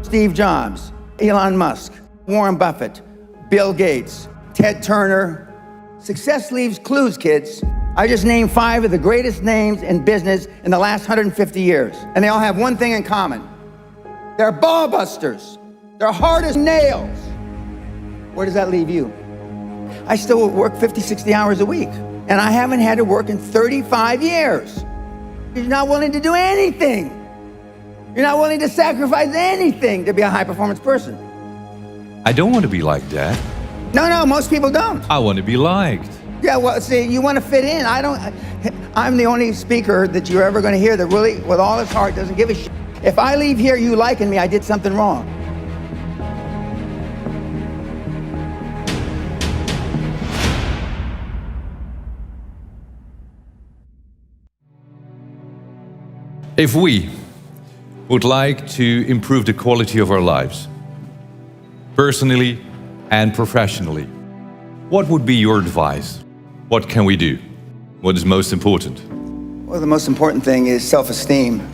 Steve Jobs, Elon Musk, Warren Buffett, Bill Gates, Ted Turner. Success leaves clues, kids. I just named 5 of the greatest names in business in the last 150 years. And they all have one thing in common. They're ball busters. They're hard as nails. Where does that leave you? I still work 50, 60 hours a week. And I haven't had to work in 35 years. You're not willing to do anything. You're not willing to sacrifice anything to be a high-performance person. I don't want to be like that. No, most people don't. I want to be liked. Yeah, well, see, you want to fit in. I'm the only speaker that you're ever going to hear that really, with all his heart, doesn't give a shit. If I leave here you liking me, I did something wrong. If we would like to improve the quality of our lives, personally and professionally, what would be your advice? What can we do? What is most important? Well, the most important thing is self-esteem.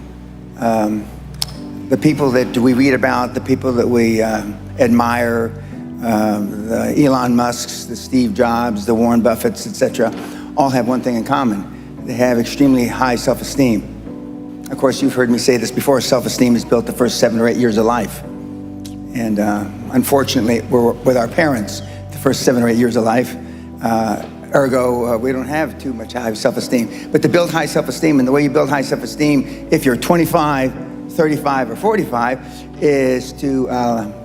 The people that we read about, the people that we admire, the Elon Musks, the Steve Jobs, the Warren Buffetts, etc., all have one thing in common. They have extremely high self-esteem. Of course, you've heard me say this before, self-esteem is built the first 7 or 8 years of life. And unfortunately, we're with our parents the first 7 or 8 years of life. Ergo, we don't have too much high self-esteem. But to build high self-esteem, and the way you build high self-esteem, if you're 25, 35, or 45, is to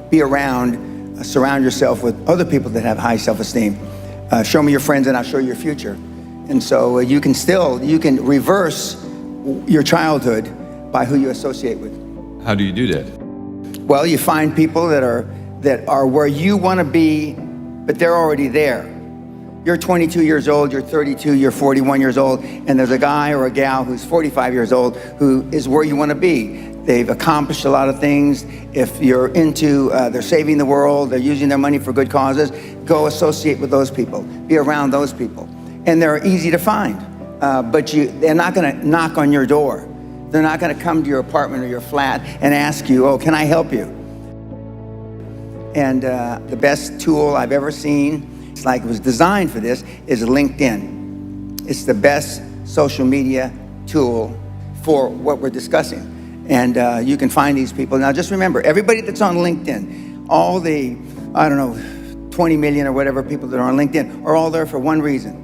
be around, surround yourself with other people that have high self-esteem. Show me your friends and I'll show you your future. And so you can reverse your childhood by who you associate with. How do you do that? Well, you find people that are where you want to be, but they're already there. You're 22 years old, you're 32, you're 41 years old, and there's a guy or a gal who's 45 years old who is where you want to be. They've accomplished a lot of things. If you're into, they're saving the world, they're using their money for good causes, go associate with those people, be around those people. And they're easy to find, but they're not going to knock on your door. They're not going to come to your apartment or your flat and ask you, oh, can I help you? And the best tool I've ever seen, it's like it was designed for this, is LinkedIn. It's the best social media tool for what we're discussing. And you can find these people. Now just remember, everybody that's on LinkedIn, all the, 20 million or whatever people that are on LinkedIn are all there for one reason.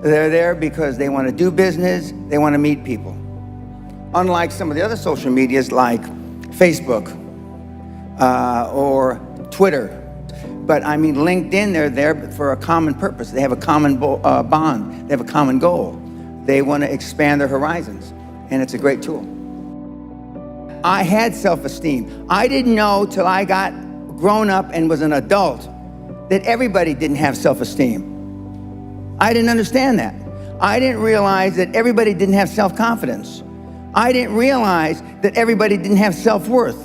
They're there because they want to do business, they want to meet people. Unlike some of the other social medias like Facebook or Twitter. But I mean, LinkedIn, they're there for a common purpose. They have a common bond. They have a common goal. They want to expand their horizons, and it's a great tool. I had self-esteem. I didn't know till I got grown up and was an adult that everybody didn't have self-esteem. I didn't understand that. I didn't realize that everybody didn't have self-confidence. I didn't realize that everybody didn't have self-worth.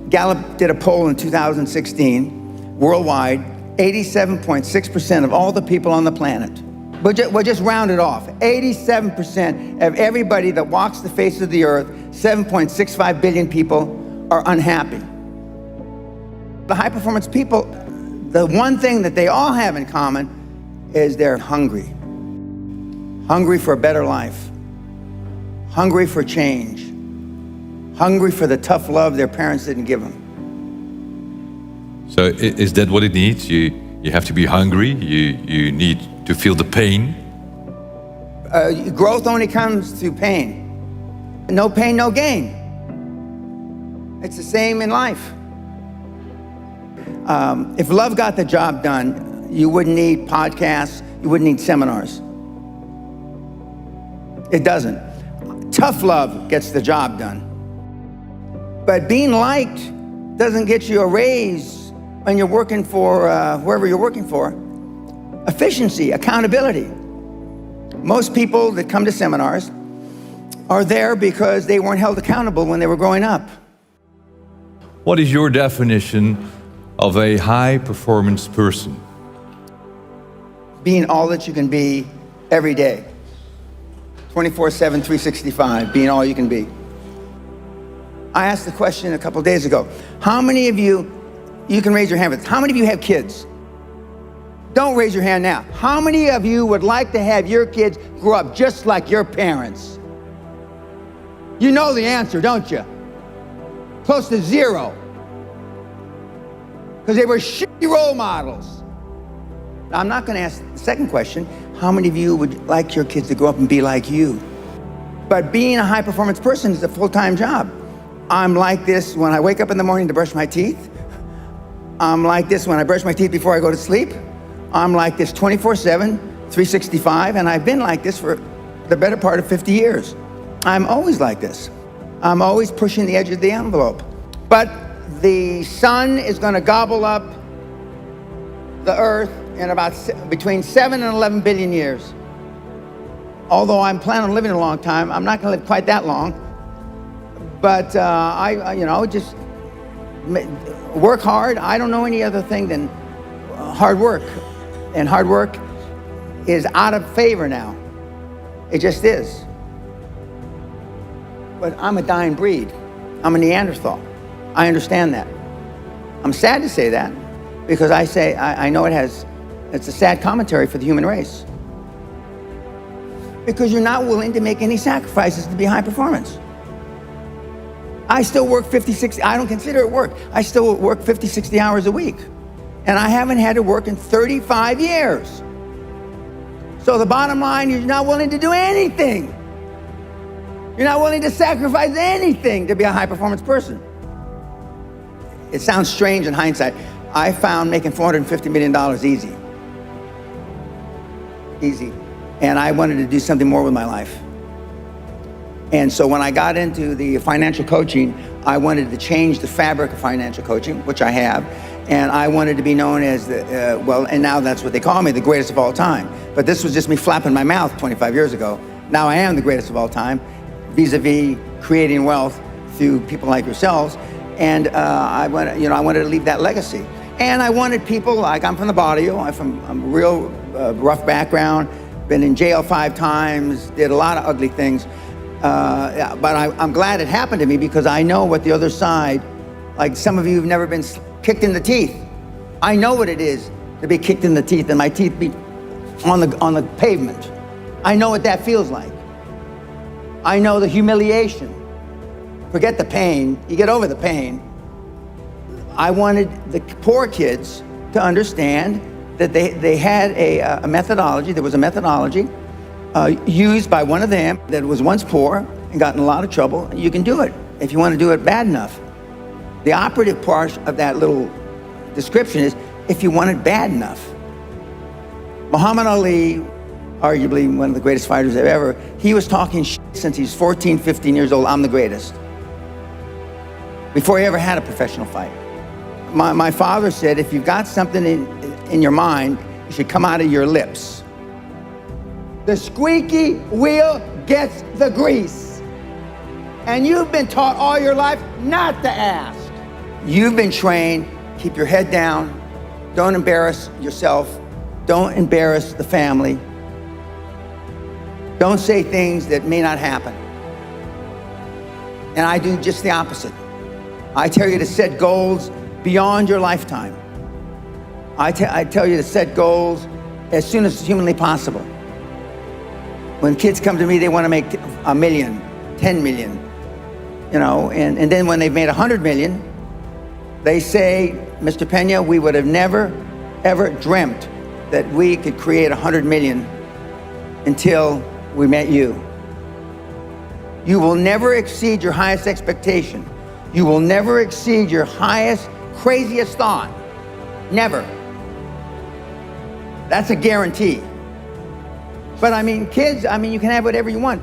Gallup did a poll in 2016, worldwide, 87.6% of all the people on the planet. We'll just round it off. 87% of everybody that walks the face of the earth, 7.65 billion people, are unhappy. The high-performance people, the one thing that they all have in common is they're hungry. Hungry for a better life. Hungry for change. Hungry for the tough love their parents didn't give them. So is that what it needs? You have to be hungry, you need to feel the pain? Growth only comes through pain. No pain, no gain. It's the same in life. If love got the job done, you wouldn't need podcasts, you wouldn't need seminars. It doesn't. Tough love gets the job done. But being liked doesn't get you a raise when you're working for whoever you're working for. Efficiency, accountability. Most people that come to seminars are there because they weren't held accountable when they were growing up. What is your definition of a high-performance person? Being all that you can be every day. 24/7, 365, being all you can be. I asked the question a couple days ago. How many of you can raise your hand, but how many of you have kids? Don't raise your hand now. How many of you would like to have your kids grow up just like your parents? You know the answer, don't you? Close to zero. Because they were shitty role models. Now, I'm not going to ask the second question. How many of you would like your kids to grow up and be like you? But being a high-performance person is a full-time job. I'm like this when I wake up in the morning to brush my teeth. I'm like this when I brush my teeth before I go to sleep. I'm like this 24/7, 365, and I've been like this for the better part of 50 years. I'm always like this. I'm always pushing the edge of the envelope. But the sun is going to gobble up the earth in about between 7 and 11 billion years. Although I'm planning on living a long time, I'm not going to live quite that long. But I just work hard. I don't know any other thing than hard work. And hard work is out of favor now. It just is. But I'm a dying breed. I'm a Neanderthal. I understand that. I'm sad to say that because I know it's a sad commentary for the human race. Because you're not willing to make any sacrifices to be high performance. I still work 50, 60, I don't consider it work. I still work 50, 60 hours a week. And I haven't had to work in 35 years. So the bottom line, you're not willing to do anything. You're not willing to sacrifice anything to be a high-performance person. It sounds strange in hindsight. I found making $450 million easy. Easy. And I wanted to do something more with my life. And so when I got into the financial coaching, I wanted to change the fabric of financial coaching, which I have. And I wanted to be known as and now that's what they call me, the greatest of all time. But this was just me flapping my mouth 25 years ago. Now I am the greatest of all time, vis-a-vis creating wealth through people like yourselves. And I wanted to leave that legacy. And I wanted people, like I'm from the barrio, I'm a real rough background, been in jail 5 times, did a lot of ugly things. But I'm glad it happened to me because I know what the other side, like some of you have never been kicked in the teeth. I know what it is to be kicked in the teeth and my teeth be on the pavement. I know what that feels like. I know the humiliation. Forget the pain, you get over the pain. I wanted the poor kids to understand that they had a methodology, there was a methodology used by one of them that was once poor and got in a lot of trouble. You can do it if you want to do it bad enough. The operative part of that little description is if you want it bad enough. Muhammad Ali, arguably one of the greatest fighters ever, he was talking shit since he's 14, 15 years old, I'm the greatest. Before he ever had a professional fight. My father said, if you've got something in your mind, it should come out of your lips. The squeaky wheel gets the grease. And you've been taught all your life not to ask. You've been trained, keep your head down, don't embarrass yourself, don't embarrass the family, don't say things that may not happen. And I do just the opposite. I tell you to set goals beyond your lifetime. I tell you to set goals as soon as humanly possible. When kids come to me, they want to make 1 million, 10 million, and then when they've made 100 million, they say, Mr. Pena, we would have never, ever dreamt that we could create 100 million until we met you. You will never exceed your highest expectation. You will never exceed your highest, craziest thought. Never. That's a guarantee. But kids, you can have whatever you want.